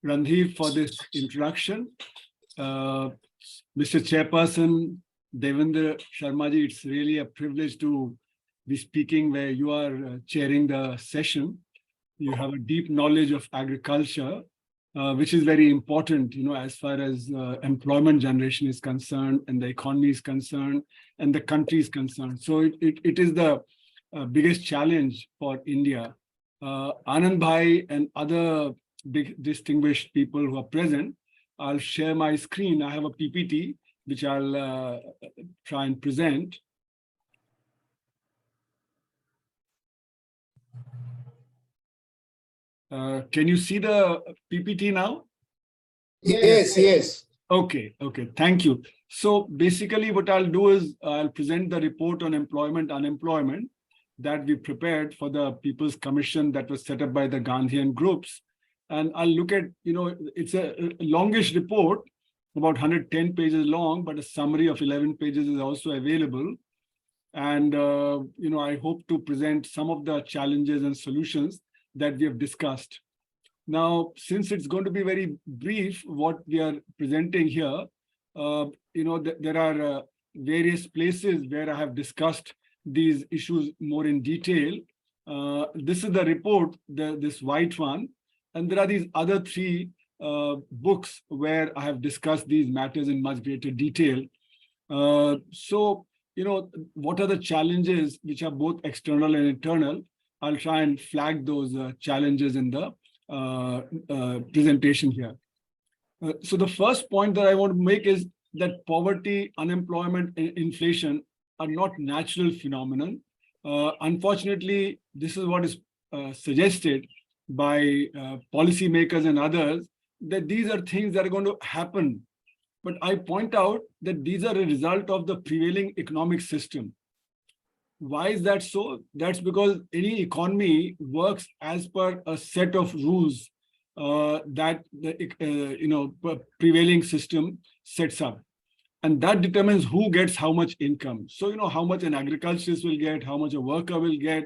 Randhir for this introduction. Mr. Chairperson, Devendra Sharma ji, it's really a privilege to be speaking where you are chairing the session. You have a deep knowledge of agriculture, which is very important, as far as employment generation is concerned and the economy is concerned and the country is concerned. So it is the biggest challenge for India. Anand bhai and other big distinguished people who are present, I'll share my screen. I have a PPT, which I'll try and present. Can you see the PPT now? Yes. Okay, thank you. So basically what I'll do is I'll present the report on employment, unemployment that we prepared for the People's Commission that was set up by the Gandhian groups. And I'll look at, it's a longish report, about 110 pages long, but a summary of 11 pages is also available. And, I hope to present some of the challenges and solutions that we have discussed. Now, since it's going to be very brief, what we are presenting here, there are various places where I have discussed these issues more in detail. This is the report, this white one. And there are these other three books where I have discussed these matters in much greater detail. So, what are the challenges which are both external and internal? I'll try and flag those challenges in the presentation here. So the first point that I want to make is that poverty, unemployment, and inflation are not natural phenomenon. Unfortunately, this is what is suggested by policymakers and others, that these are things that are going to happen. But I point out that these are a result of the prevailing economic system. Why is that so? That's because any economy works as per a set of rules that the prevailing system sets up. And that determines who gets how much income. So, how much an agriculturist will get, how much a worker will get,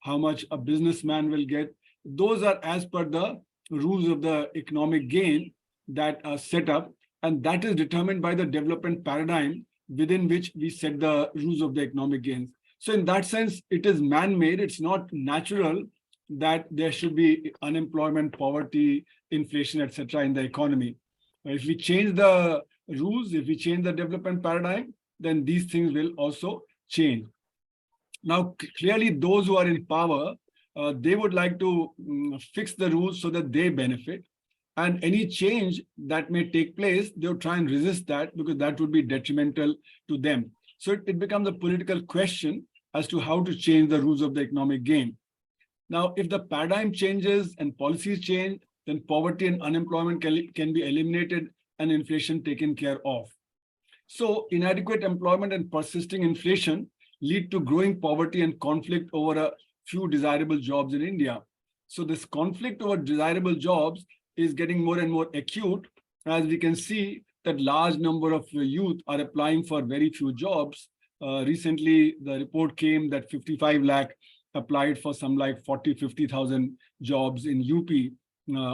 how much a businessman will get. Those are as per the rules of the economic gain that are set up. And that is determined by the development paradigm within which we set the rules of the economic gains. So in that sense, it is man-made. It's not natural that there should be unemployment, poverty, inflation, etc. in the economy. If we change the rules, if we change the development paradigm, then these things will also change. Now, clearly, those who are in power, they would like to fix the rules so that they benefit. And any change that may take place, they'll try and resist that because that would be detrimental to them. So it becomes a political question as to how to change the rules of the economic game. Now, if the paradigm changes and policies change, then poverty and unemployment can be eliminated and inflation taken care of. So inadequate employment and persisting inflation lead to growing poverty and conflict over a few desirable jobs in India. So this conflict over desirable jobs is getting more and more acute, as we can see that large number of youth are applying for very few jobs. Recently, the report came that 55 lakh applied for some like 50,000 jobs in UP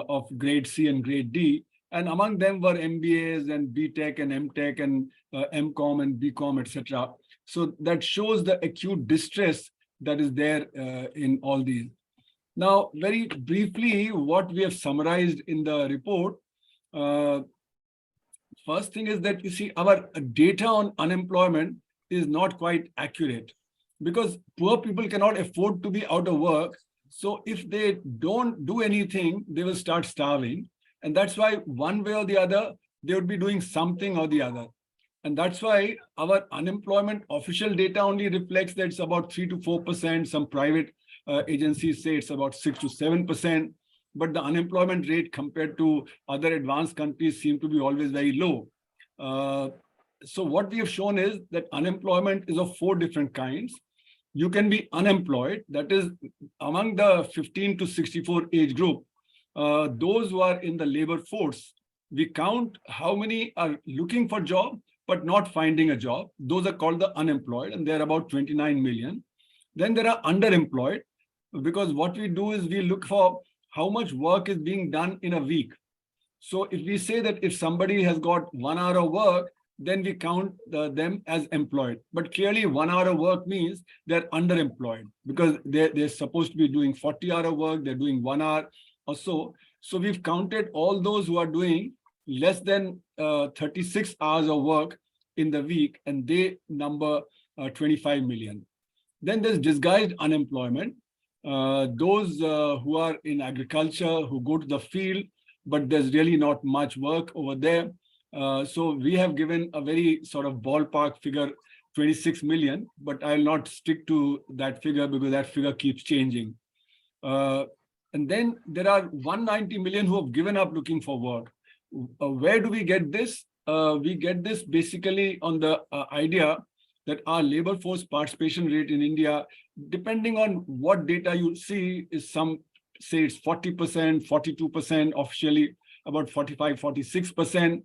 of grade C and grade D. And among them were MBAs and BTech and MTech and MCom and BCom, etc. So that shows the acute distress that is there in all these. Now, very briefly, what we have summarized in the report, first thing is that you see our data on unemployment is not quite accurate because poor people cannot afford to be out of work. So if they don't do anything, they will start starving. And that's why one way or the other, they would be doing something or the other. And that's why our unemployment official data only reflects that it's about 3 to 4%. Some private agencies say it's about 6 to 7%. But the unemployment rate compared to other advanced countries seem to be always very low. So what we have shown is that unemployment is of 4 different kinds. You can be unemployed, that is among the 15 to 64 age group, those who are in the labor force. We count how many are looking for job, but not finding a job. Those are called the unemployed, and they're about 29 million. Then there are underemployed, because what we do is we look for how much work is being done in a week. So if we say that if somebody has got 1 hour of work, then we count them as employed. But clearly 1 hour of work means they're underemployed because they're supposed to be doing 40 hour of work, they're doing 1 hour or so. So we've counted all those who are doing less than 36 hours of work in the week, and they number 25 million. Then there's disguised unemployment. Those who are in agriculture, who go to the field, but there's really not much work over there. So we have given a very sort of ballpark figure, 26 million, but I'll not stick to that figure because that figure keeps changing. And then there are 190 million who have given up looking for work. Where do we get this? We get this basically on the idea that our labor force participation rate in India, depending on what data you see, is some say it's 40%, 42%, officially about 45, 46%.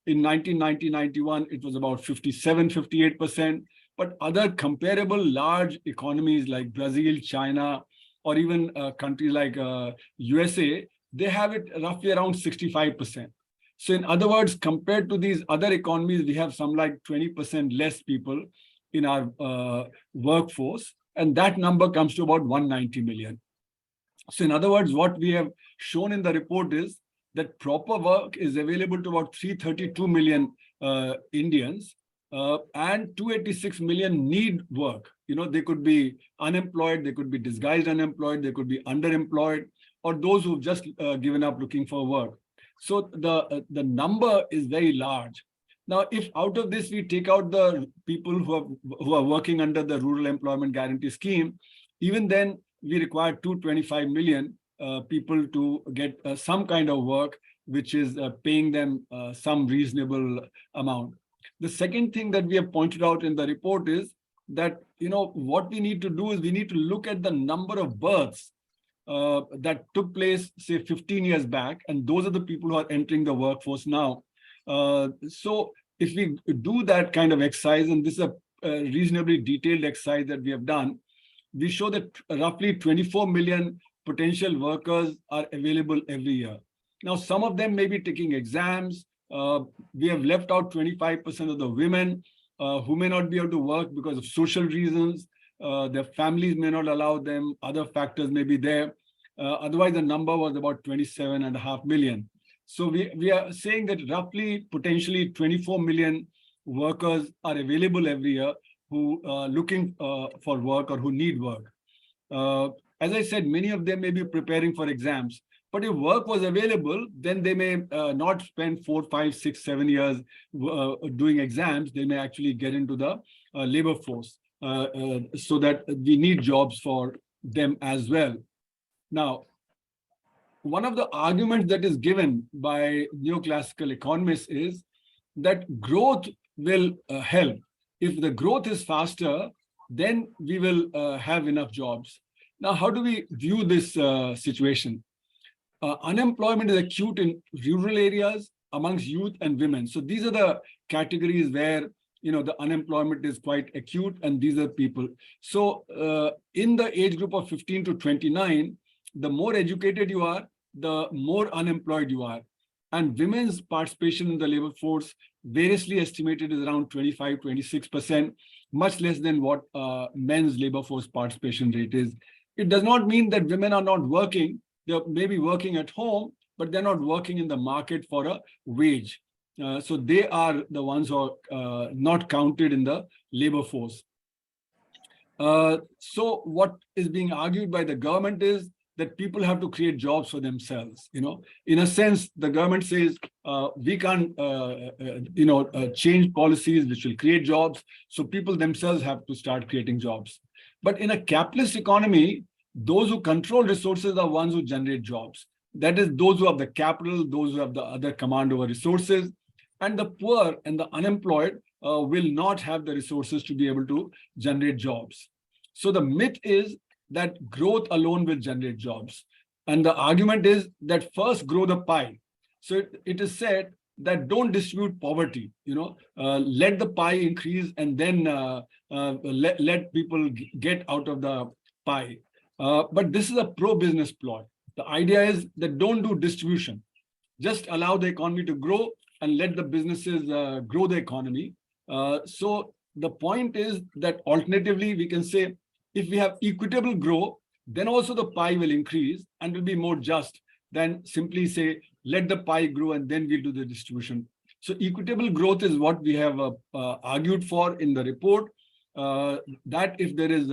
In 1990-91, it was about 57, 58%. But other comparable large economies like Brazil, China, or even countries like USA, they have it roughly around 65%. So in other words, compared to these other economies, we have some like 20% less people in our workforce. And that number comes to about 190 million. So in other words, what we have shown in the report is that proper work is available to about 332 million Indians, and 286 million need work. You know, they could be unemployed, they could be disguised unemployed, they could be underemployed, or those who've just given up looking for work. So the number is very large. Now, if out of this we take out the people who are working under the Rural Employment Guarantee Scheme, even then we require 225 million people to get some kind of work, which is paying them some reasonable amount. The second thing that we have pointed out in the report is that, you know, what we need to do is we need to look at the number of births that took place, say, 15 years back, and those are the people who are entering the workforce now. So if we do that kind of exercise, and this is a reasonably detailed exercise that we have done, we show that roughly 24 million potential workers are available every year. Now, some of them may be taking exams. We have left out 25% of the women who may not be able to work because of social reasons. Their families may not allow them. Other factors may be there. Otherwise, the number was about 27.5 million. So we are saying that roughly, potentially 24 million workers are available every year who are looking for work or who need work. As I said, many of them may be preparing for exams. But if work was available, then they may not spend 4, 5, 6, 7 years doing exams. They may actually get into the labor force so that we need jobs for them as well. Now, one of the arguments that is given by neoclassical economists is that growth will help. If the growth is faster, then we will have enough jobs. Now, how do we view this situation? Unemployment is acute in rural areas, amongst youth and women. So these are the categories where, you know, the unemployment is quite acute, and these are people. So in the age group of 15 to 29, the more educated you are, the more unemployed you are. And women's participation in the labor force variously estimated is around 25, 26%, much less than what men's labor force participation rate is. It does not mean that women are not working. They may be working at home, but they're not working in the market for a wage. So they are the ones who are not counted in the labor force. So what is being argued by the government is that people have to create jobs for themselves. You know, in a sense, the government says we can't, change policies which will create jobs. So people themselves have to start creating jobs. But in a capitalist economy, those who control resources are ones who generate jobs. That is, those who have the capital, those who have the other command over resources, and the poor and the unemployed will not have the resources to be able to generate jobs. So the myth is that growth alone will generate jobs. And the argument is that first grow the pie. So it is said that don't distribute poverty, let the pie increase and then let people get out of the pie. But this is a pro-business plot. The idea is that don't do distribution. Just allow the economy to grow and let the businesses grow the economy. So the point is that alternatively, we can say if we have equitable growth, then also the pie will increase and will be more just than simply say, let the pie grow and then we'll do the distribution. So equitable growth is what we have argued for in the report, that if there is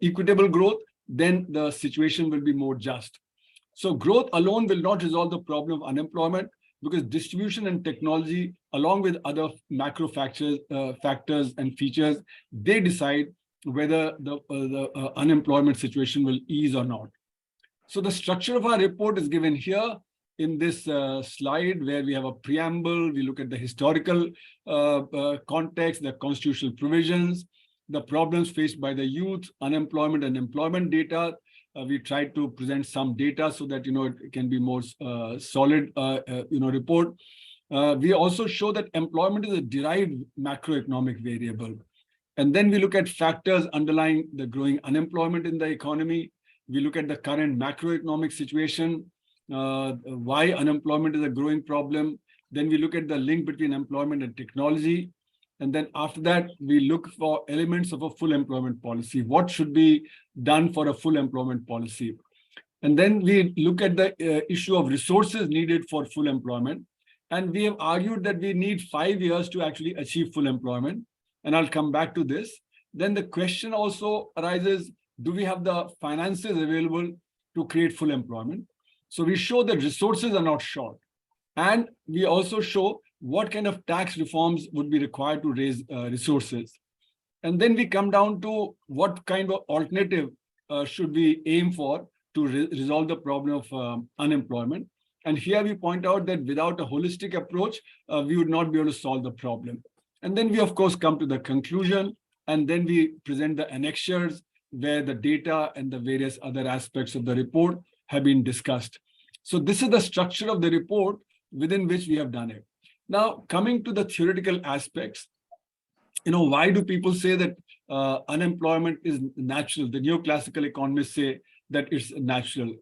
equitable growth, then the situation will be more just. So growth alone will not resolve the problem of unemployment, because distribution and technology, along with other macro factors and features, they decide whether the unemployment situation will ease or not. So the structure of our report is given here in this slide, where we have a preamble. We look at the historical context, the constitutional provisions, the problems faced by the youth, unemployment and employment data. We tried to present some data so that it can be more solid report. We also show that employment is a derived macroeconomic variable. And then we look at factors underlying the growing unemployment in the economy. We look at the current macroeconomic situation, why unemployment is a growing problem. Then we look at the link between employment and technology. And then after that, we look for elements of a full employment policy. What should be done for a full employment policy? And then we look at the issue of resources needed for full employment. And we have argued that we need 5 years to actually achieve full employment. And I'll come back to this. Then the question also arises, do we have the finances available to create full employment? So we show that resources are not short. And we also show what kind of tax reforms would be required to raise resources. And then we come down to what kind of alternative should we aim for to resolve the problem of unemployment. And here we point out that without a holistic approach, we would not be able to solve the problem. And then we, of course, come to the conclusion, and then we present the annexures where the data and the various other aspects of the report have been discussed. So this is the structure of the report within which we have done it. Now, coming to the theoretical aspects, why do people say that unemployment is natural? The neoclassical economists say that it's natural.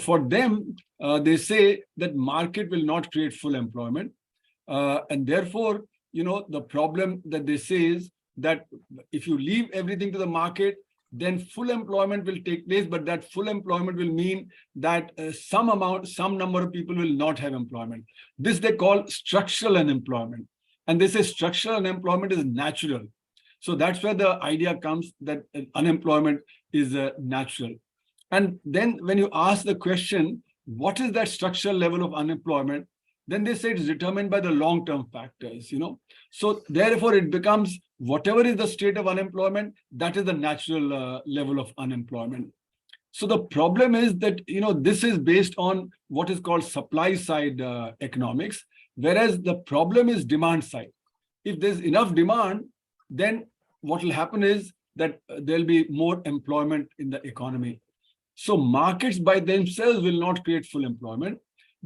For them, they say that market will not create full employment. And therefore, the problem that they say is that if you leave everything to the market, then full employment will take place, but that full employment will mean that some number of people will not have employment. This they call structural unemployment. And they say structural unemployment is natural. So that's where the idea comes that unemployment is natural. And then when you ask the question, what is that structural level of unemployment? Then they say it's determined by the long-term factors, So therefore, it becomes whatever is the state of unemployment, that is the natural level of unemployment. So the problem is that, this is based on what is called supply side economics, whereas the problem is demand side. If there's enough demand, then what will happen is that there'll be more employment in the economy. So markets by themselves will not create full employment.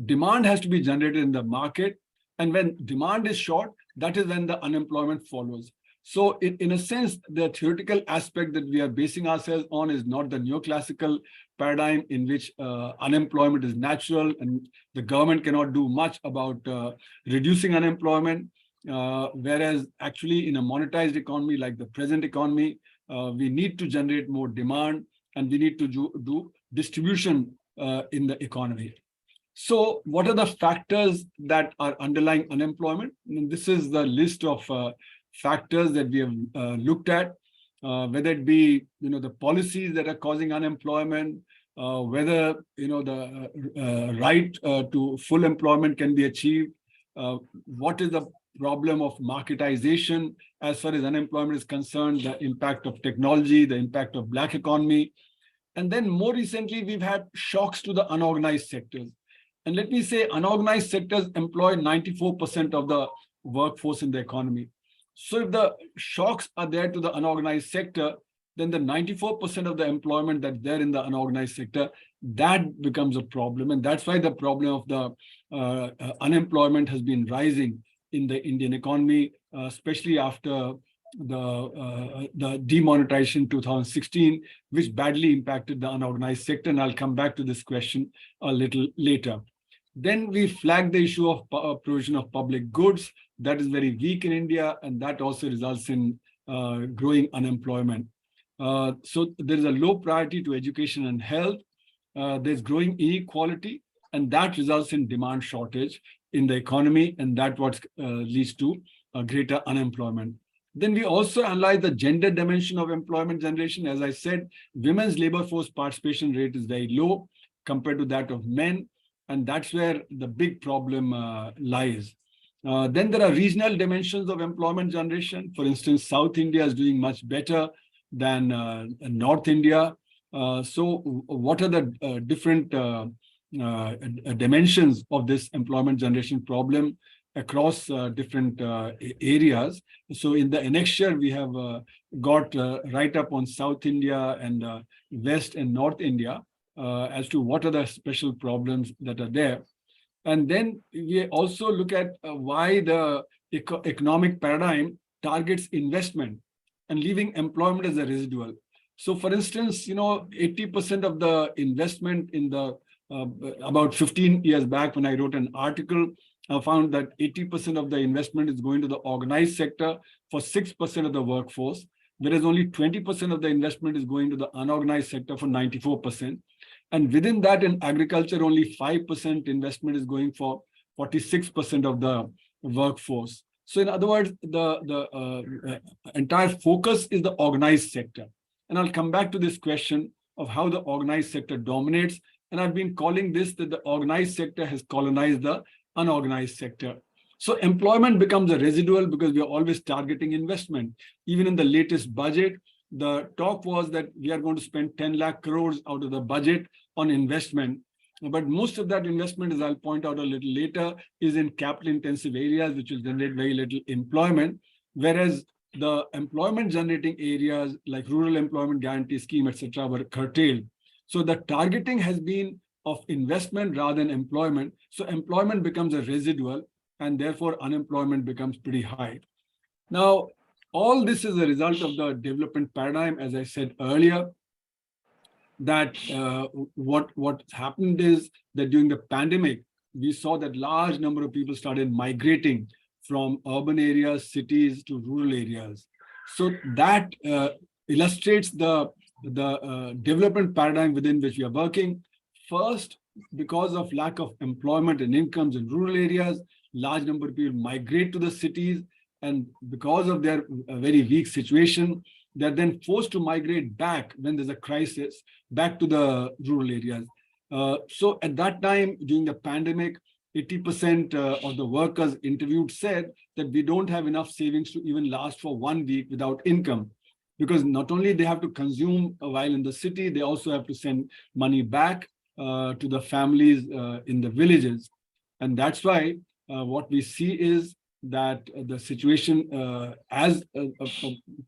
Demand has to be generated in the market. And when demand is short, that is when the unemployment follows. So in a sense, the theoretical aspect that we are basing ourselves on is not the neoclassical paradigm in which unemployment is natural and the government cannot do much about reducing unemployment. Whereas actually in a monetized economy like the present economy, we need to generate more demand and we need to do distribution in the economy. So what are the factors that are underlying unemployment? And this is the list of factors that we have looked at, whether it be the policies that are causing unemployment, whether the right to full employment can be achieved, what is the problem of marketization as far as unemployment is concerned, the impact of technology, the impact of Black economy. And then more recently, we've had shocks to the unorganized sectors. And let me say, unorganized sectors employ 94% of the workforce in the economy. So if the shocks are there to the unorganized sector, then the 94% of the employment that's there in the unorganized sector, that becomes a problem. And that's why the problem of the unemployment has been rising in the Indian economy, especially after the demonetization 2016, which badly impacted the unorganized sector. And I'll come back to this question a little later. Then we flagged the issue of provision of public goods. That is very weak in India, and that also results in growing unemployment. So there is a low priority to education and health. There's growing inequality, and that results in demand shortage in the economy, and that what leads to greater unemployment. Then we also analyze the gender dimension of employment generation. As I said, women's labor force participation rate is very low compared to that of men, and that's where the big problem lies. Then there are regional dimensions of employment generation. For instance, South India is doing much better than North India. So what are the different dimensions of this employment generation problem across different areas? So in the annexure, we have got write-up on South India and West and North India as to what are the special problems that are there. And then we also look at why the economic paradigm targets investment and leaving employment as a residual. So for instance, 80% of the investment in the, about 15 years back when I wrote an article, I found that 80% of the investment is going to the organized sector for 6% of the workforce, whereas only 20% of the investment is going to the unorganized sector for 94%. And within that, in agriculture, only 5% investment is going for 46% of the workforce. So in other words, the entire focus is the organized sector. And I'll come back to this question of how the organized sector dominates. And I've been calling this that the organized sector has colonized the unorganized sector. So employment becomes a residual because we are always targeting investment. Even in the latest budget, the talk was that we are going to spend 10 lakh crores out of the budget on investment. But most of that investment, as I'll point out a little later, is in capital intensive areas, which will generate very little employment. Whereas the employment generating areas like rural employment guarantee scheme, etc., were curtailed. So the targeting has been of investment rather than employment. So employment becomes a residual, and therefore unemployment becomes pretty high. Now, all this is a result of the development paradigm, as I said earlier, that what happened is that during the pandemic, we saw that large number of people started migrating from urban areas, cities to rural areas. So that illustrates the development paradigm within which we are working. First, because of lack of employment and incomes in rural areas, large number of people migrate to the cities, and because of their very weak situation, they're then forced to migrate back when there's a crisis, back to the rural areas. So at that time, during the pandemic, 80% of the workers interviewed said that we don't have enough savings to even last for 1 week without income. Because not only they have to consume while in the city, they also have to send money back to the families in the villages. And that's why what we see is that the situation as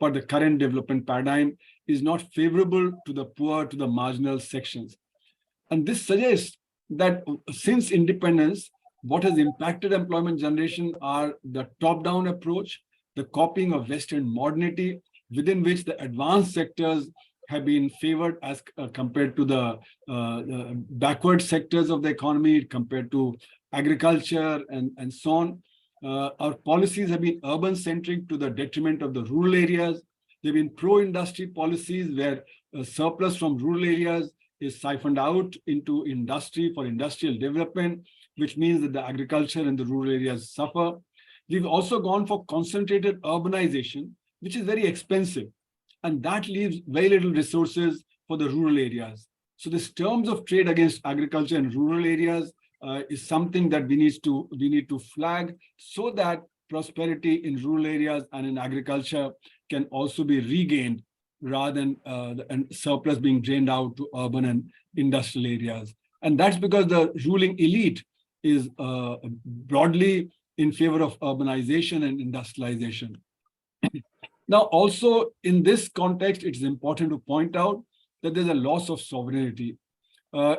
per the current development paradigm is not favorable to the poor, to the marginal sections. And this suggests that since independence, what has impacted employment generation are the top-down approach, the copying of Western modernity, within which the advanced sectors have been favored as compared to the backward sectors of the economy, compared to agriculture and so on. Our policies have been urban-centric to the detriment of the rural areas. There have been pro-industry policies where surplus from rural areas is siphoned out into industry for industrial development, which means that the agriculture and the rural areas suffer. We've also gone for concentrated urbanization, which is very expensive, and that leaves very little resources for the rural areas. So this terms of trade against agriculture and rural areas is something that we need to flag so that prosperity in rural areas and in agriculture can also be regained rather than the surplus being drained out to urban and industrial areas. And that's because the ruling elite is broadly in favor of urbanization and industrialization. Now, also in this context, it's important to point out that there's a loss of sovereignty.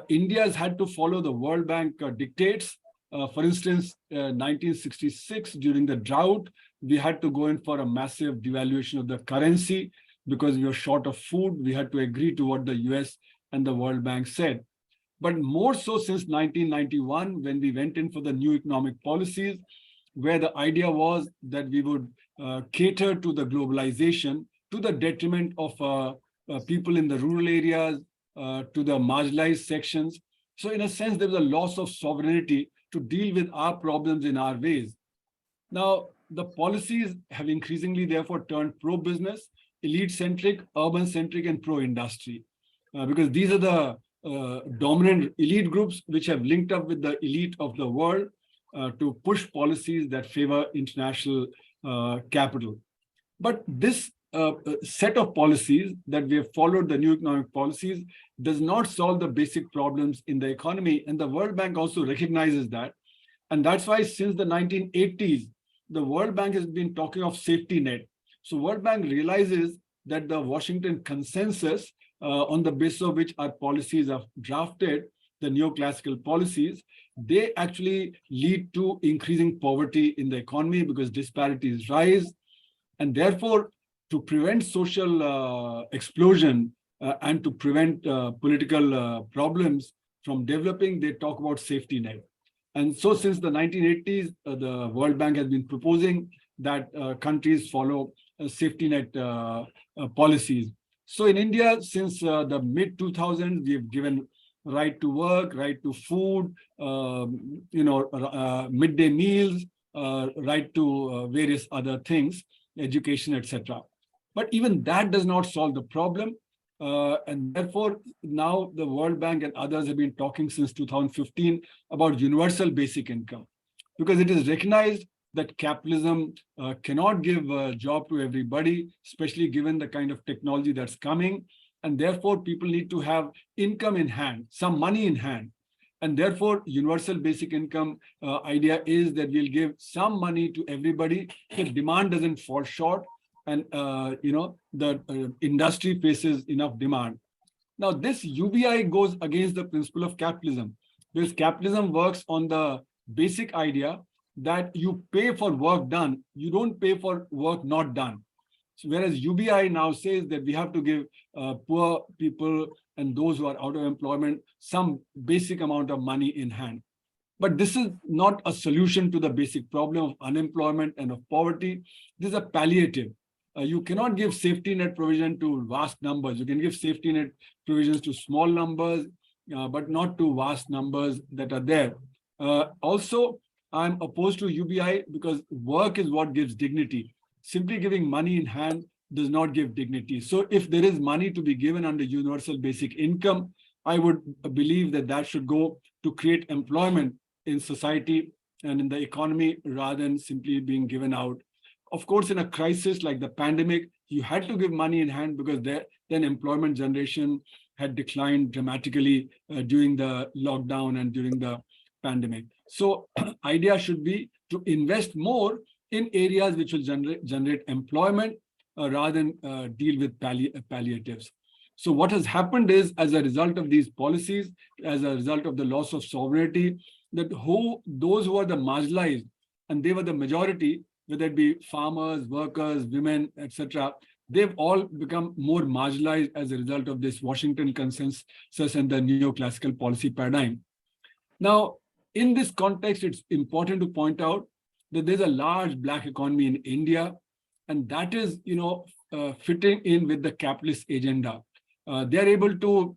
India has had to follow the World Bank dictates For instance, 1966, during the drought, we had to go in for a massive devaluation of the currency because we were short of food. We had to agree to what the US and the World Bank said. But more so since 1991, when we went in for the new economic policies, where the idea was that we would cater to the globalization to the detriment of people in the rural areas, to the marginalized sections. So in a sense, there was a loss of sovereignty to deal with our problems in our ways. Now, the policies have increasingly therefore turned pro-business, elite-centric, urban-centric, and pro-industry, because these are the dominant elite groups which have linked up with the elite of the world to push policies that favor international capital. But this set of policies that we have followed, the new economic policies, does not solve the basic problems in the economy. And the World Bank also recognizes that. And that's why since the 1980s, the World Bank has been talking of safety net. So World Bank realizes that the Washington consensus, on the basis of which our policies are drafted, the neoclassical policies, they actually lead to increasing poverty in the economy because disparities rise. And therefore, to prevent social explosion and to prevent political problems from developing, they talk about safety net. And so since the 1980s, the World Bank has been proposing that countries follow safety net policies. So in India, since the mid-2000s, we've given right to work, right to food, midday meals, right to various other things, education, etc. But even that does not solve the problem. And therefore, now the World Bank and others have been talking since 2015 about universal basic income, because it is recognized that capitalism cannot give a job to everybody, especially given the kind of technology that's coming. And therefore, people need to have income in hand, some money in hand. And therefore, universal basic income idea is that we'll give some money to everybody so demand doesn't fall short and the industry faces enough demand. Now, this UBI goes against the principle of capitalism, because capitalism works on the basic idea that you pay for work done, you don't pay for work not done. So whereas UBI now says that we have to give poor people and those who are out of employment some basic amount of money in hand. But this is not a solution to the basic problem of unemployment and of poverty. This is a palliative. You cannot give safety net provision to vast numbers. You can give safety net provisions to small numbers, but not to vast numbers that are there. Also, I'm opposed to UBI because work is what gives dignity. Simply giving money in hand does not give dignity. So if there is money to be given under universal basic income, I would believe that that should go to create employment in society and in the economy rather than simply being given out. Of course, in a crisis like the pandemic, you had to give money in hand because then employment generation had declined dramatically during the lockdown and during the pandemic. So idea should be to invest more in areas which will generate employment rather than deal with palliatives. So what has happened is, as a result of these policies, as a result of the loss of sovereignty, that those who are the marginalized, and they were the majority, whether it be farmers, workers, women, etc., they've all become more marginalized as a result of this Washington consensus and the neoclassical policy paradigm. Now, in this context, it's important to point out that there's a large Black economy in India, and that is, fitting in with the capitalist agenda. They're able to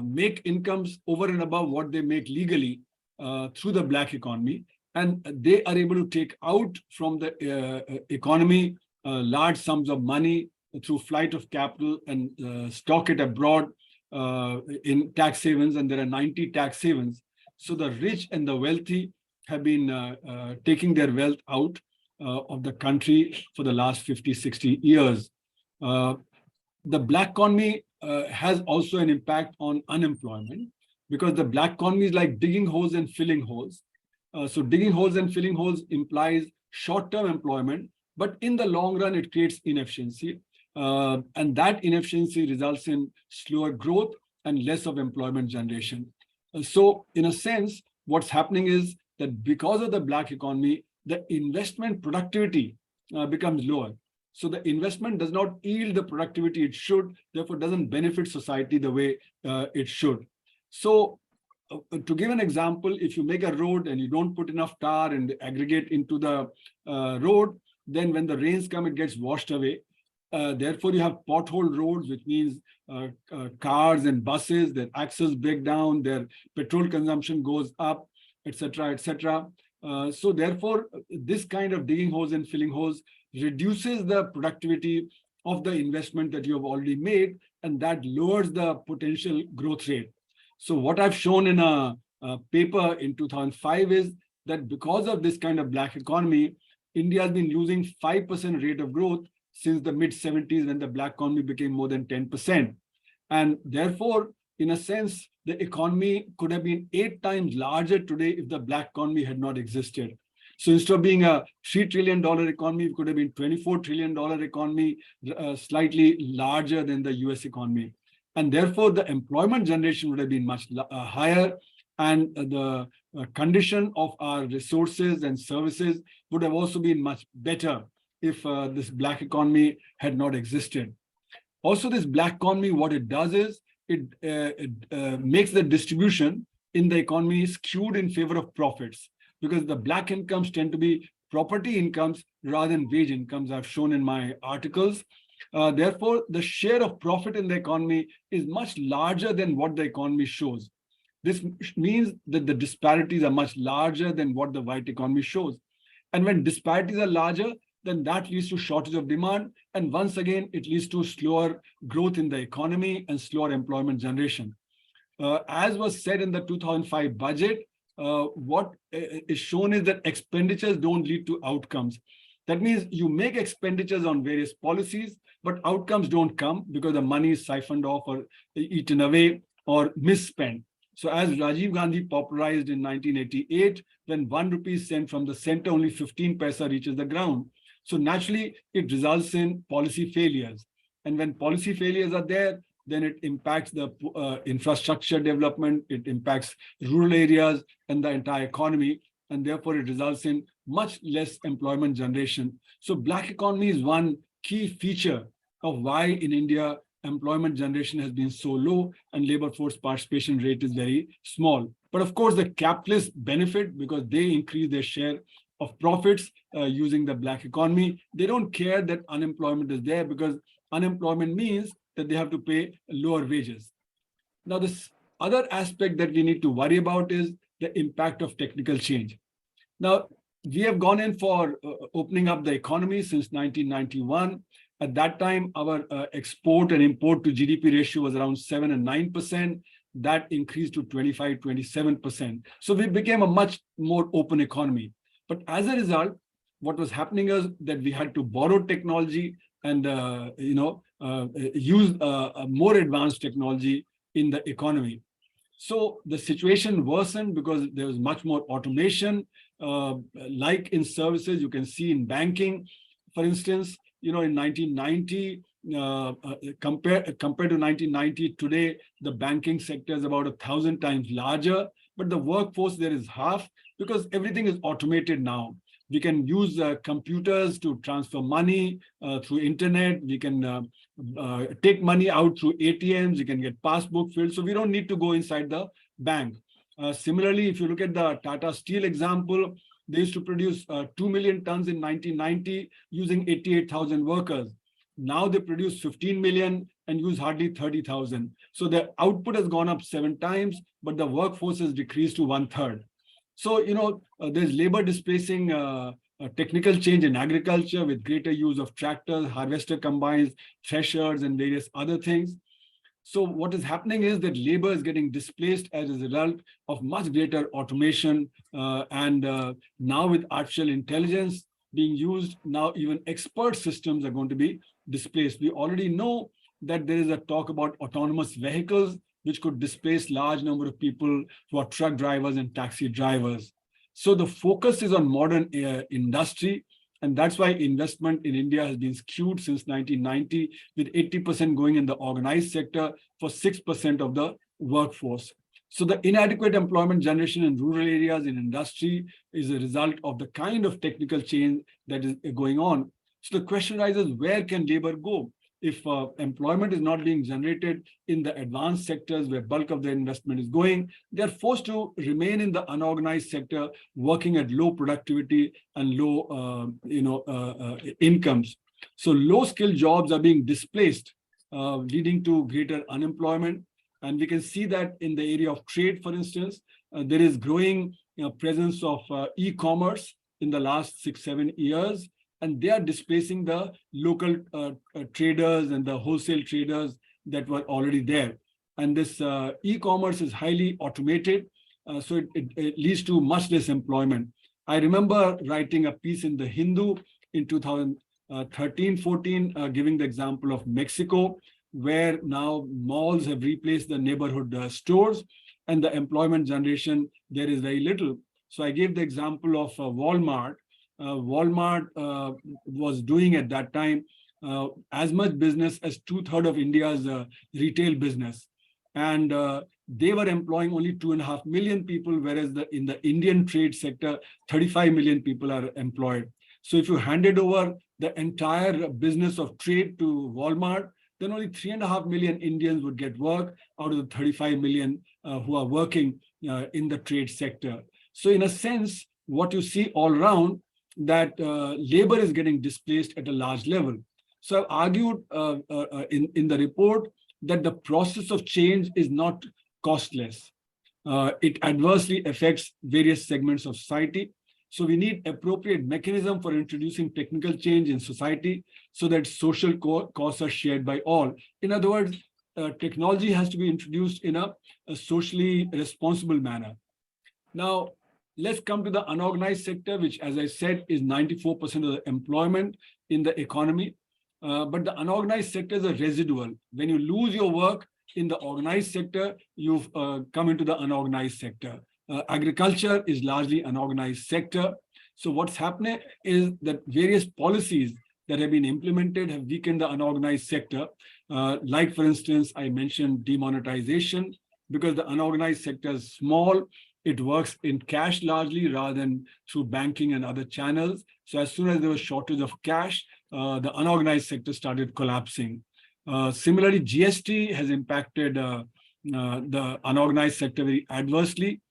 make incomes over and above what they make legally through the Black economy, and they are able to take out from the economy large sums of money through flight of capital and stock it abroad in tax havens, and there are 90 tax havens. So the rich and the wealthy have been taking their wealth out of the country for the last 50, 60 years. The Black economy has also an impact on unemployment, because the Black economy is like digging holes and filling holes. So digging holes and filling holes implies short-term employment, but in the long run, it creates inefficiency. And that inefficiency results in slower growth and less of employment generation. So in a sense, what's happening is that because of the black economy, the investment productivity becomes lower. So the investment does not yield the productivity it should, therefore doesn't benefit society the way it should. So to give an example, if you make a road and you don't put enough tar and aggregate into the road, then when the rains come, it gets washed away. Therefore, you have pothole roads, which means cars and buses, their axles break down, their petrol consumption goes up, etc., etc. So therefore, this kind of digging holes and filling holes reduces the productivity of the investment that you have already made, and that lowers the potential growth rate. So what I've shown in a paper in 2005 is that because of this kind of black economy, India has been losing 5% rate of growth since the mid-70s, when the black economy became more than 10%. And therefore, in a sense, the economy could have been 8 times larger today if the black economy had not existed. So instead of being a $3 trillion economy, it could have been $24 trillion economy, slightly larger than the US economy. And therefore, the employment generation would have been much higher, and the condition of our resources and services would have also been much better if this black economy had not existed. Also, this black economy, what it does is it makes the distribution in the economy skewed in favor of profits, because the black incomes tend to be property incomes rather than wage incomes, I've shown in my articles. Therefore, the share of profit in the economy is much larger than what the economy shows. This means that the disparities are much larger than what the white economy shows. And when disparities are larger, then that leads to shortage of demand. And once again, it leads to slower growth in the economy and slower employment generation. As was said in the 2005 budget, what is shown is that expenditures don't lead to outcomes. That means you make expenditures on various policies, but outcomes don't come because the money is siphoned off or eaten away or misspent. So as Rajiv Gandhi popularized in 1988, when 1 rupee is sent from the center, only 15 paisa reaches the ground. So naturally, it results in policy failures. And when policy failures are there, then it impacts the infrastructure development, it impacts rural areas and the entire economy, and therefore it results in much less employment generation. So black economy is one key feature of why in India employment generation has been so low and labor force participation rate is very small. But of course, the capitalists benefit because they increase their share of profits using the black economy. They don't care that unemployment is there because unemployment means that they have to pay lower wages. Now, this other aspect that we need to worry about is the impact of technical change. Now, we have gone in for opening up the economy since 1991. At that time, our export and import to GDP ratio was around 7 and 9%. That increased to 25, 27%. So we became a much more open economy. But as a result, what was happening is that we had to borrow technology and use more advanced technology in the economy. So the situation worsened because there was much more automation, like in services. You can see in banking, for instance, in 1990, compared to 1990, today, the banking sector is about 1,000 times larger, but the workforce there is half because everything is automated now. We can use computers to transfer money through internet. We can take money out through ATMs. You can get passbook filled. So we don't need to go inside the bank. Similarly, if you look at the Tata Steel example, they used to produce 2 million tons in 1990 using 88,000 workers. Now they produce 15 million and use hardly 30,000. So the output has gone up 7 times, but the workforce has decreased to 1/3. So, there's labor displacing technical change in agriculture with greater use of tractors, harvester combines, threshers, and various other things. So what is happening is that labor is getting displaced as a result of much greater automation. And now with artificial intelligence being used, now even expert systems are going to be displaced. We already know that there is a talk about autonomous vehicles, which could displace large number of people who are truck drivers and taxi drivers. So the focus is on modern industry, and that's why investment in India has been skewed since 1990, with 80% going in the organized sector for 6% of the workforce. So the inadequate employment generation in rural areas, in industry, is a result of the kind of technical change that is going on. So the question arises, where can labor go? If employment is not being generated in the advanced sectors where bulk of the investment is going, they are forced to remain in the unorganized sector, working at low productivity and low incomes. So low-skilled jobs are being displaced, leading to greater unemployment. And we can see that in the area of trade, for instance, there is growing presence of e-commerce in the last 6-7 years, and they are displacing the local traders and the wholesale traders that were already there. And this e-commerce is highly automated, so it leads to much less employment. I remember writing a piece in the Hindu in 2013-14, giving the example of Mexico, where now malls have replaced the neighborhood stores, and the employment generation, there is very little. So I gave the example of Walmart. Walmart was doing at that time as much business as 2/3 of India's retail business. And they were employing only 2.5 million people, whereas in the Indian trade sector, 35 million people are employed. So if you handed over the entire business of trade to Walmart, then only 3.5 million Indians would get work out of the 35 million who are working in the trade sector. So in a sense, what you see all around, that labor is getting displaced at a large level. So I've argued in the report that the process of change is not costless. It adversely affects various segments of society. So we need appropriate mechanism for introducing technical change in society so that social costs are shared by all. In other words, technology has to be introduced in a socially responsible manner. Now, let's come to the unorganized sector, which, as I said, is 94% of the employment in the economy. But the unorganized sector is a residual. When you lose your work in the organized sector, you've come into the unorganized sector. Agriculture is largely an organized sector. So what's happening is that various policies that have been implemented have weakened the unorganized sector. Like, for instance, I mentioned demonetization, because the unorganized sector is small. It works in cash largely rather than through banking and other channels. So as soon as there was shortage of cash, the unorganized sector started collapsing. Similarly, GST has impacted the unorganized sector very adversely,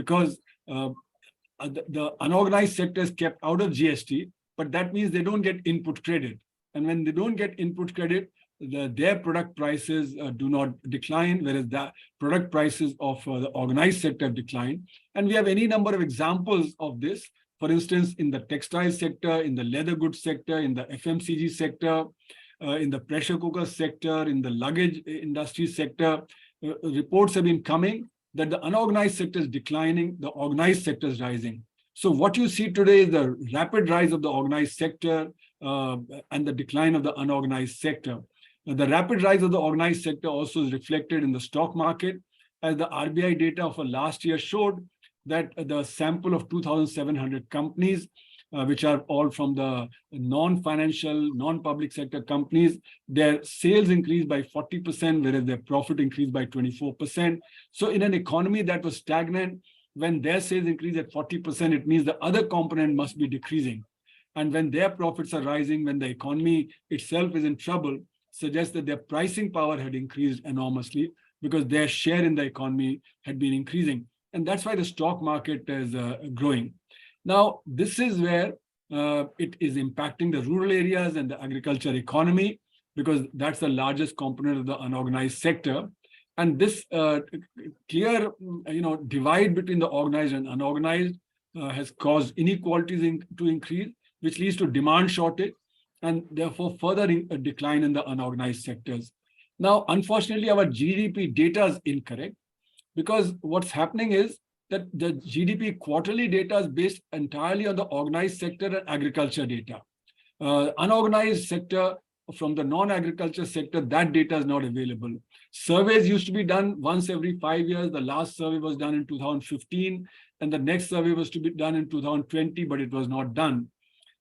because the unorganized sector is kept out of GST, but that means they don't get input credit. And when they don't get input credit, their product prices do not decline, whereas the product prices of the organized sector decline. And we have any number of examples of this. For instance, in the textile sector, in the leather goods sector, in the FMCG sector, in the pressure cooker sector, in the luggage industry sector, reports have been coming that the unorganized sector is declining, the organized sector is rising. So what you see today is the rapid rise of the organized sector and the decline of the unorganized sector. The rapid rise of the organized sector also is reflected in the stock market, as the RBI data for last year showed that the sample of 2,700 companies, which are all from the non-financial, non-public sector companies, their sales increased by 40%, whereas their profit increased by 24%. So in an economy that was stagnant, when their sales increase at 40%, it means the other component must be decreasing. And when their profits are rising, when the economy itself is in trouble, suggests that their pricing power had increased enormously because their share in the economy had been increasing. And that's why the stock market is growing. Now, this is where it is impacting the rural areas and the agriculture economy, because that's the largest component of the unorganized sector. And this clear divide between the organized and unorganized has caused inequalities to increase, which leads to demand shortage, and therefore further a decline in the unorganized sectors. Now, unfortunately, our GDP data is incorrect, because what's happening is that the GDP quarterly data is based entirely on the organized sector and agriculture data. Unorganized sector, from the non-agriculture sector, that data is not available. Surveys used to be done once every 5 years. The last survey was done in 2015, and the next survey was to be done in 2020, but it was not done.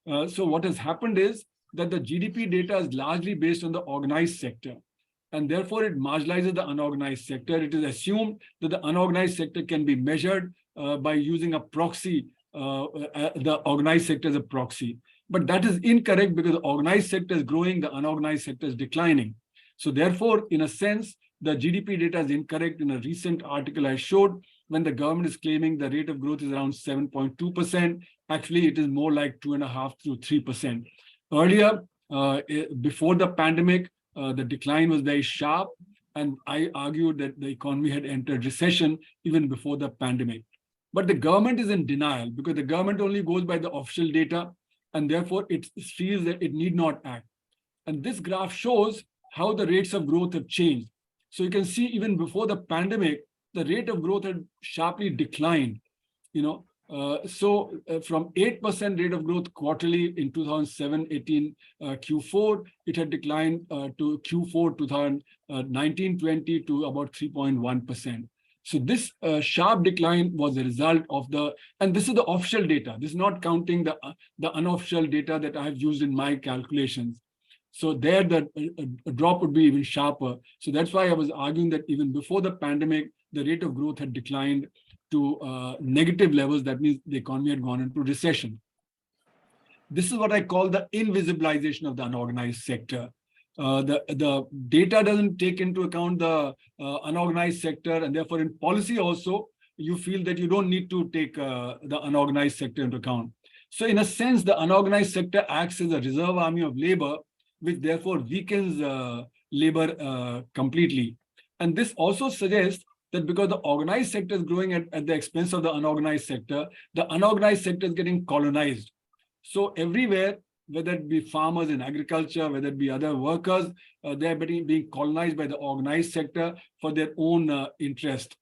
So what has happened is that the GDP data is largely based on the organized sector. and therefore it marginalizes the unorganized sector. It is assumed that the unorganized sector can be measured by using a proxy, the organized sector as a proxy. But that is incorrect, because the organized sector is growing, the unorganized sector is declining. So therefore, in a sense, the GDP data is incorrect. In a recent article I showed, when the government is claiming the rate of growth is around 7.2%, actually it is more like 2.5% to 3%. Earlier, before the pandemic, the decline was very sharp, and I argued that the economy had entered recession even before the pandemic. But the government is in denial, because the government only goes by the official data, and therefore it feels that it need not act. And this graph shows how the rates of growth have changed. So you can see even before the pandemic, the rate of growth had sharply declined. From 8% rate of growth quarterly in 2007-18 Q4, it had declined to Q4 2019-20 to about 3.1%. So this sharp decline was a result of and this is the official data. This is not counting the unofficial data that I have used in my calculations. So there, the drop would be even sharper. So that's why I was arguing that even before the pandemic, the rate of growth had declined to negative levels. That means the economy had gone into recession. This is what I call the invisibilization of the unorganized sector. The data doesn't take into account the unorganized sector, and therefore in policy also, you feel that you don't need to take the unorganized sector into account. So in a sense, the unorganized sector acts as a reserve army of labor, which therefore weakens labor completely. And this also suggests that because the organized sector is growing at the expense of the unorganized sector is getting colonized. So everywhere, whether it be farmers in agriculture, whether it be other workers, they're being colonized by the organized sector for their own interest.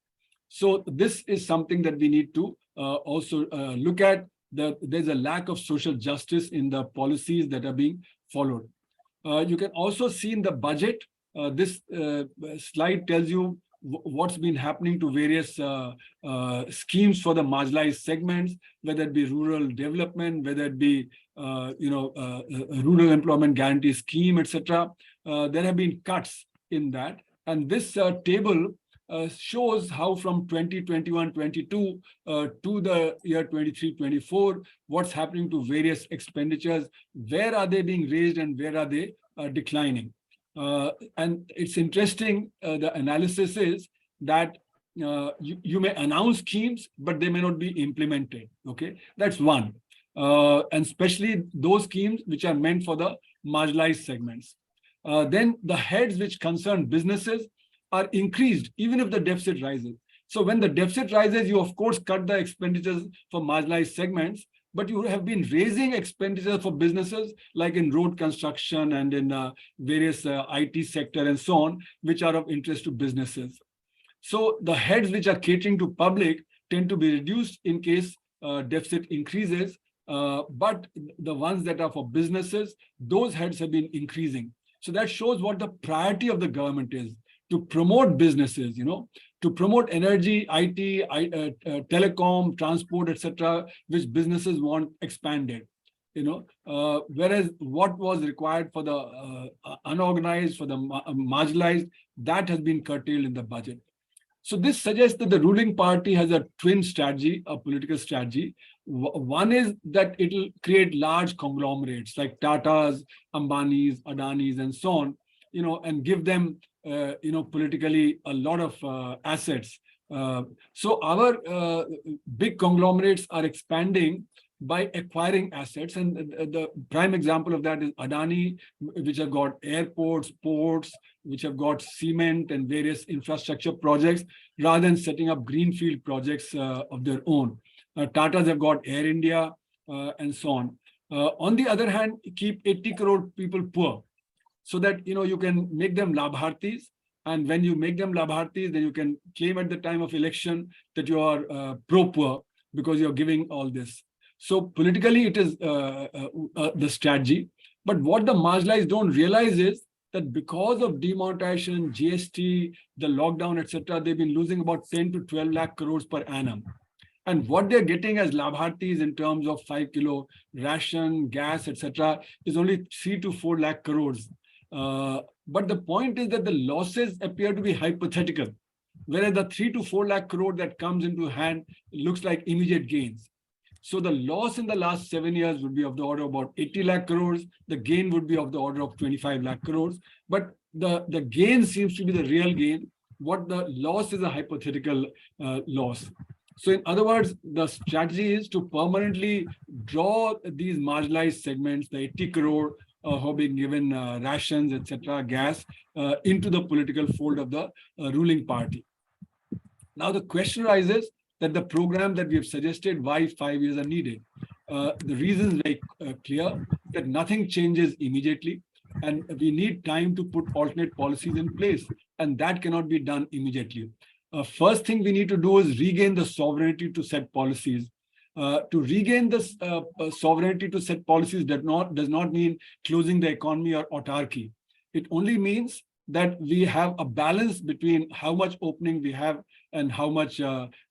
So this is something that we need to also look at. There's a lack of social justice in the policies that are being followed. You can also see in the budget, this slide tells you what's been happening to various schemes for the marginalized segments, whether it be rural development, whether it be rural employment guarantee scheme, etc. There have been cuts in that. And this table shows how from 2021-22 to the year 23-24, what's happening to various expenditures, where are they being raised and where are they declining. And it's interesting, the analysis is that you may announce schemes, but they may not be implemented. Okay, that's one. And especially those schemes which are meant for the marginalized segments. Then the heads which concern businesses are increased, even if the deficit rises. So when the deficit rises, you of course cut the expenditures for marginalized segments, but you have been raising expenditures for businesses like in road construction and in various IT sector and so on, which are of interest to businesses. So the heads which are catering to public tend to be reduced in case deficit increases, but the ones that are for businesses, those heads have been increasing. So that shows what the priority of the government is, to promote businesses, to promote energy, IT, telecom, transport, etc., which businesses want expanded. Whereas what was required for the unorganized, for the marginalized, that has been curtailed in the budget. So this suggests that the ruling party has a twin strategy, a political strategy. One is that it will create large conglomerates like Tatas, Ambanis, Adanis, and so on, and give them, politically a lot of assets. So our big conglomerates are expanding by acquiring assets. And the prime example of that is Adani, which have got airports, ports, which have got cement and various infrastructure projects, rather than setting up greenfield projects of their own. Tatas have got Air India and so on. On the other hand, keep 80 crore people poor, so that you can make them labhartis, and when you make them labhartis, then you can claim at the time of election that you are pro-poor because you're giving all this. So politically, it is the strategy. But what the marginalized don't realize is that because of demonetization, GST, the lockdown, etc., they've been losing about 10 to 12 lakh crores per annum. And what they're getting as labhartis in terms of 5 kilo ration, gas, etc., is only 3 to 4 lakh crores. But the point is that the losses appear to be hypothetical, whereas the 3 to 4 lakh crore that comes into hand looks like immediate gains. So the loss in the last 7 years would be of the order of about 80 lakh crores. The gain would be of the order of 25 lakh crores. But the gain seems to be the real gain. What the loss is a hypothetical loss. So in other words, the strategy is to permanently draw these marginalized segments, the 80 crore who are being given rations, etc., gas, into the political fold of the ruling party. Now the question arises that the program that we have suggested, why 5 years are needed? The reason is very clear, that nothing changes immediately, and we need time to put alternate policies in place, and that cannot be done immediately. First thing we need to do is regain the sovereignty to set policies. To regain this sovereignty to set policies does not mean closing the economy or autarky. It only means that we have a balance between how much opening we have and how much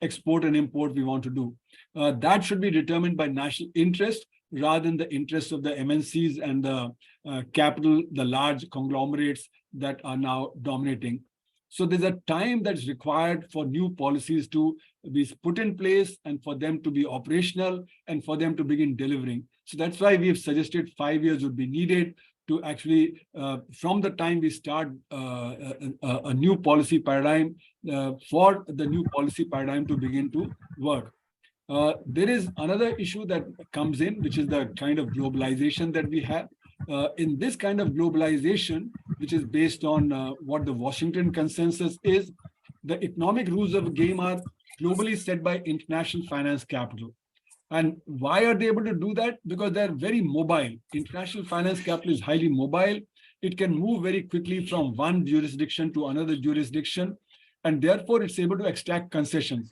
export and import we want to do. That should be determined by national interest rather than the interest of the MNCs and the capital, the large conglomerates that are now dominating. So there's a time that's required for new policies to be put in place and for them to be operational and for them to begin delivering. So that's why we have suggested 5 years would be needed to actually, from the time we start a new policy paradigm, for the new policy paradigm to begin to work. There is another issue that comes in, which is the kind of globalization that we have. In this kind of globalization, which is based on what the Washington consensus is, the economic rules of the game are globally set by international finance capital. And why are they able to do that? Because they're very mobile. International finance capital is highly mobile. It can move very quickly from one jurisdiction to another jurisdiction, and therefore it's able to extract concessions.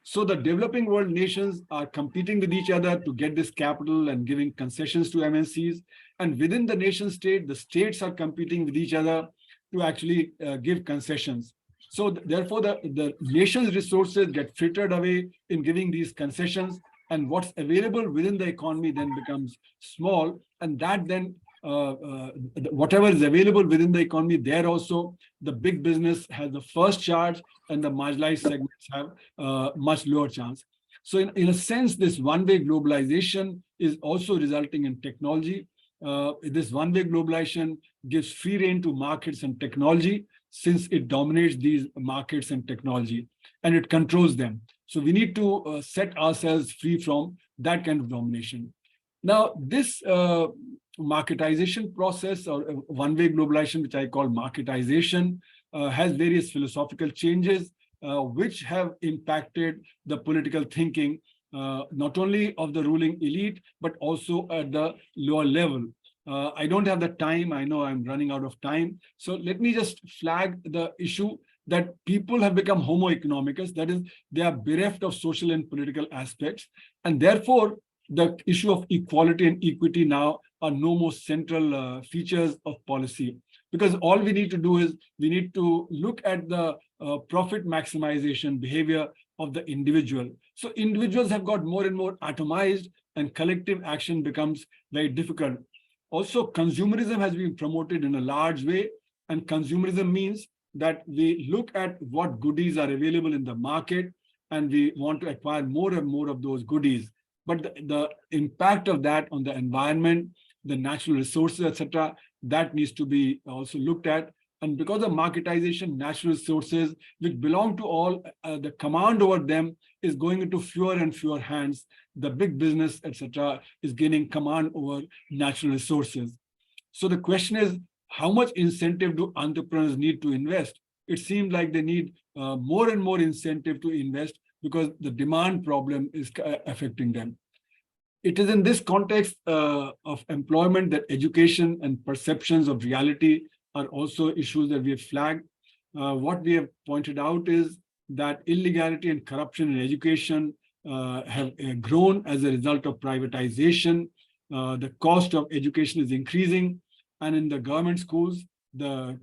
So the developing world nations are competing with each other to get this capital and giving concessions to MNCs. And within the nation state, the states are competing with each other to actually give concessions. So therefore, the nation's resources get filtered away in giving these concessions, and what's available within the economy then becomes small, and that then whatever is available within the economy, there also the big business has the first charge and the marginalized segments have much lower chance. So in a sense, this one-way globalization is also resulting in technology. This one-way globalization gives free rein to markets and technology, since it dominates these markets and technology, and it controls them. So we need to set ourselves free from that kind of domination. Now, this marketization process, or one-way globalization, which I call marketization, has various philosophical changes which have impacted the political thinking, not only of the ruling elite, but also at the lower level. I don't have the time. I know I'm running out of time. So let me just flag the issue that people have become homo economicus. That is, they are bereft of social and political aspects. And therefore, the issue of equality and equity now are no more central features of policy. Because all we need to do is we need to look at the profit maximization behavior of the individual. So individuals have got more and more atomized, and collective action becomes very difficult. Also, consumerism has been promoted in a large way, and consumerism means that we look at what goodies are available in the market, and we want to acquire more and more of those goodies. But the impact of that on the environment, the natural resources, etc., that needs to be also looked at. And because of marketization, natural resources, which belong to all, the command over them is going into fewer and fewer hands. The big business, etc., is gaining command over natural resources. So the question is, how much incentive do entrepreneurs need to invest? It seems like they need more and more incentive to invest, because the demand problem is affecting them. It is in this context of employment that education and perceptions of reality are also issues that we have flagged. What we have pointed out is that illegality and corruption in education have grown as a result of privatization. The cost of education is increasing, and in the government schools, the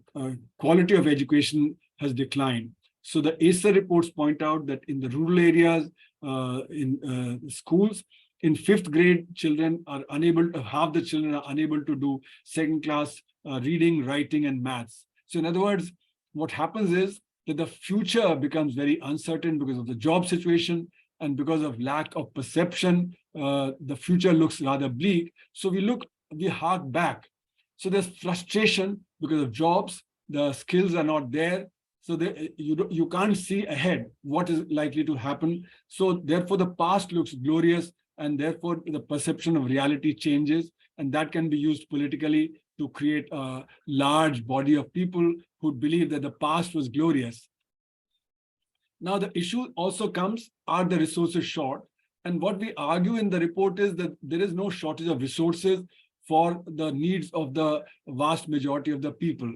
quality of education has declined. So the ACER reports point out that in the rural areas, in schools, in 5th grade, children are unable to, half the children are unable to do second class reading, writing, and maths. So in other words, what happens is that the future becomes very uncertain because of the job situation and because of lack of perception. The future looks rather bleak. So we hark back. So there's frustration because of jobs, the skills are not there. So you can't see ahead what is likely to happen. So therefore, the past looks glorious, and therefore the perception of reality changes, and that can be used politically to create a large body of people who believe that the past was glorious. Now, the issue also comes, are the resources short? And what we argue in the report is that there is no shortage of resources for the needs of the vast majority of the people.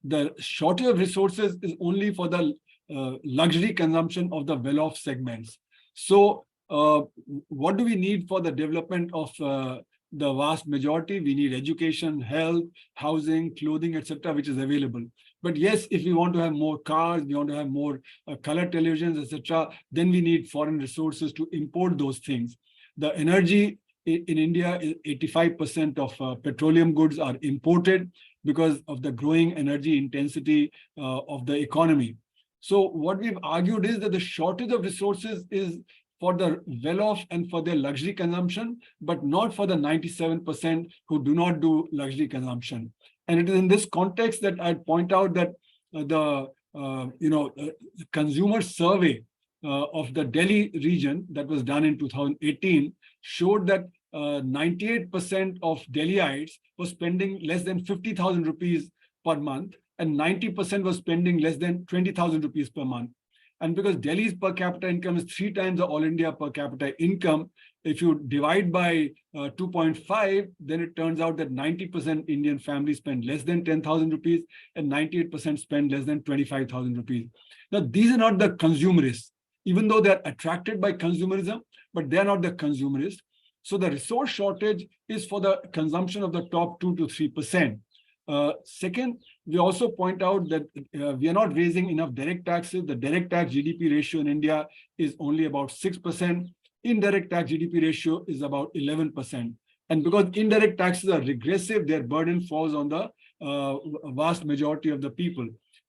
The shortage of resources is only for the luxury consumption of the well-off segments. So what do we need for the development of the vast majority? We need education, health, housing, clothing, etc., which is available. But yes, if we want to have more cars, we want to have more color televisions, etc., then we need foreign resources to import those things. The energy in India, 85% of petroleum goods are imported because of the growing energy intensity of the economy. So what we've argued is that the shortage of resources is for the well-off and for their luxury consumption, but not for the 97% who do not do luxury consumption. And it is in this context that I'd point out that the consumer survey of the Delhi region that was done in 2018 showed that 98% of Delhiites were spending less than 50,000 rupees per month, and 90% was spending less than 20,000 rupees per month. And because Delhi's per capita income is 3 times the all India per capita income, if you divide by 2.5, then it turns out that 90% Indian families spend less than 10,000 rupees and 98% spend less than 25,000 rupees. Now, these are not the consumerists, even though they're attracted by consumerism, but they're not the consumerists. So the resource shortage is for the consumption of the top 2 to 3%. Second, we also point out that we are not raising enough direct taxes. The direct tax GDP ratio in India is only about 6%. Indirect tax GDP ratio is about 11%. And because indirect taxes are regressive, their burden falls on the vast majority of the people.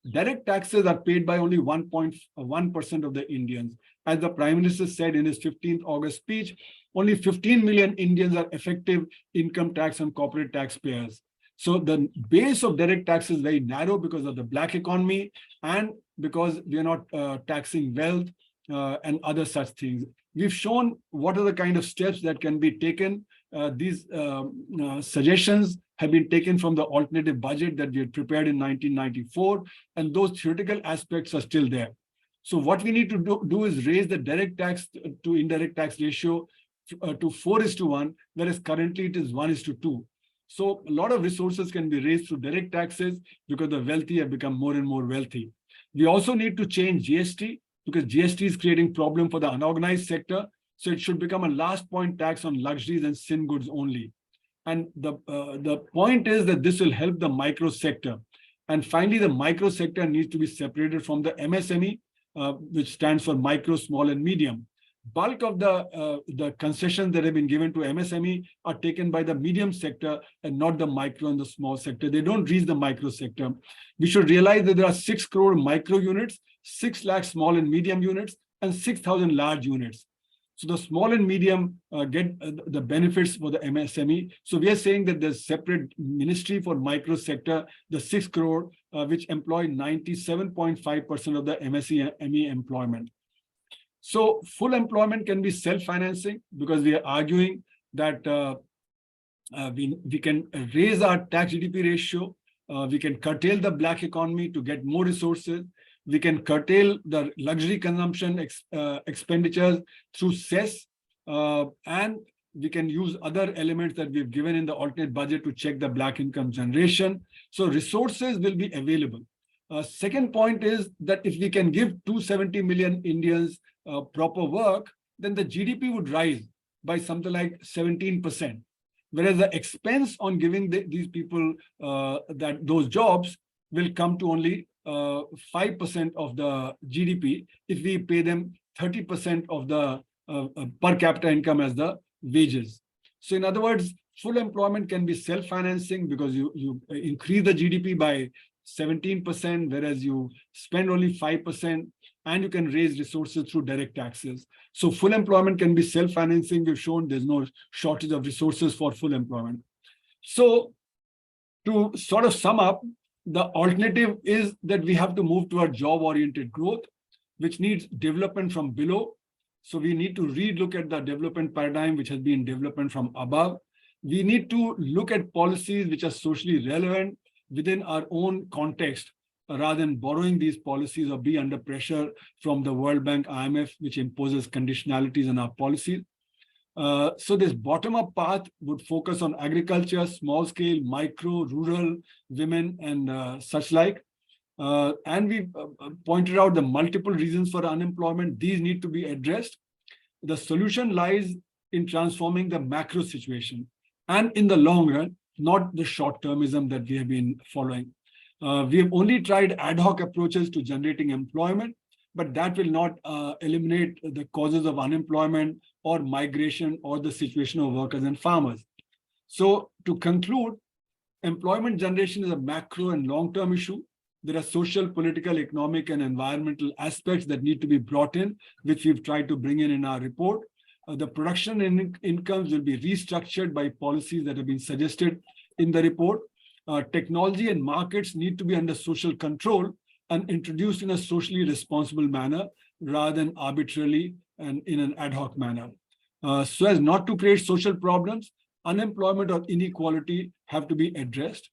Direct taxes are paid by only 1.1% of the Indians. As the Prime Minister said in his 15th August speech, only 15 million Indians are effective income tax and corporate taxpayers. So the base of direct tax is very narrow because of the black economy and because we are not taxing wealth and other such things. We've shown what are the kind of steps that can be taken. These suggestions have been taken from the alternative budget that we had prepared in 1994, and those theoretical aspects are still there. So what we need to do is raise the direct tax to indirect tax ratio to 4:1, whereas currently it is 1:2. So a lot of resources can be raised through direct taxes because the wealthy have become more and more wealthy. We also need to change GST because GST is creating problem for the unorganized sector. So it should become a last point tax on luxuries and sin goods only. And the point is that this will help the micro sector. And finally, the micro sector needs to be separated from the MSME, which stands for micro, small, and medium. Bulk of the concessions that have been given to MSME are taken by the medium sector and not the micro and the small sector. They don't reach the micro sector. We should realize that there are 6 crore micro units, 6 lakh small and medium units, and 6,000 large units. So the small and medium get the benefits for the MSME. So we are saying that there's separate ministry for micro sector, the 6 crore, which employ 97.5% of the MSME employment. So full employment can be self-financing because we are arguing that we can raise our tax GDP ratio. We can curtail the black economy to get more resources. We can curtail the luxury consumption expenditures through cess, and we can use other elements that we've given in the alternate budget to check the black income generation. So resources will be available. Second point is that if we can give 270 million Indians proper work, then the GDP would rise by something like 17%. Whereas the expense on giving these people those jobs will come to only 5% of the GDP if we pay them 30% of the per capita income as the wages. So in other words, Full employment can be self-financing because you increase the GDP by 17%, whereas you spend only 5%, and you can raise resources through direct taxes. So full employment can be self-financing. We've shown there's no shortage of resources for full employment. So to sort of sum up, the alternative is that we have to move toward job-oriented growth, which needs development from below. So we need to relook at the development paradigm, which has been development from above. We need to look at policies which are socially relevant within our own context, rather than borrowing these policies or be under pressure from the World Bank, IMF, which imposes conditionalities on our policies. So this bottom-up path would focus on agriculture, small scale, micro, rural, women, and such like. And we pointed out the multiple reasons for unemployment. These need to be addressed. The solution lies in transforming the macro situation, and in the long run, not the short-termism that we have been following. We have only tried ad hoc approaches to generating employment, but that will not eliminate the causes of unemployment or migration or the situation of workers and farmers. So to conclude, employment generation is a macro and long-term issue. There are social, political, economic, and environmental aspects that need to be brought in, which we've tried to bring in our report. The production and incomes will be restructured by policies that have been suggested in the report. Technology and markets need to be under social control and introduced in a socially responsible manner rather than arbitrarily and in an ad hoc manner. So as not to create social problems, unemployment or inequality have to be addressed.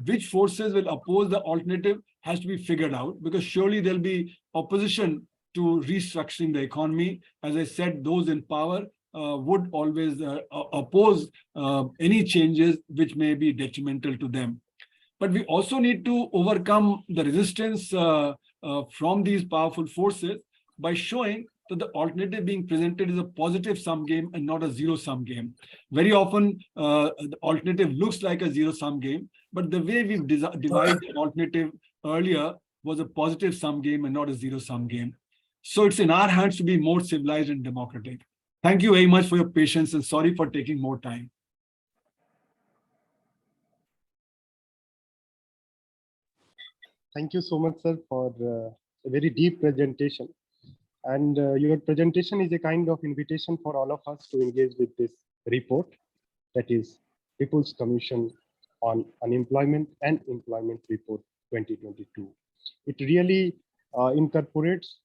Which forces will oppose the alternative has to be figured out, because surely there'll be opposition to restructuring the economy. As I said, those in power would always oppose any changes which may be detrimental to them. But we also need to overcome the resistance from these powerful forces by showing that the alternative being presented is a positive sum game and not a zero-sum game. Very often, the alternative looks like a zero-sum game, but the way we've divided the alternative earlier was a positive sum game and not a zero-sum game. So it's in our hands to be more civilized and democratic. Thank you very much for your patience, and sorry for taking more time. Thank you so much, sir, for a very deep presentation. And your presentation is a kind of invitation for all of us to engage with this report, that is People's Commission on Unemployment and Employment Report 2022. It really incorporates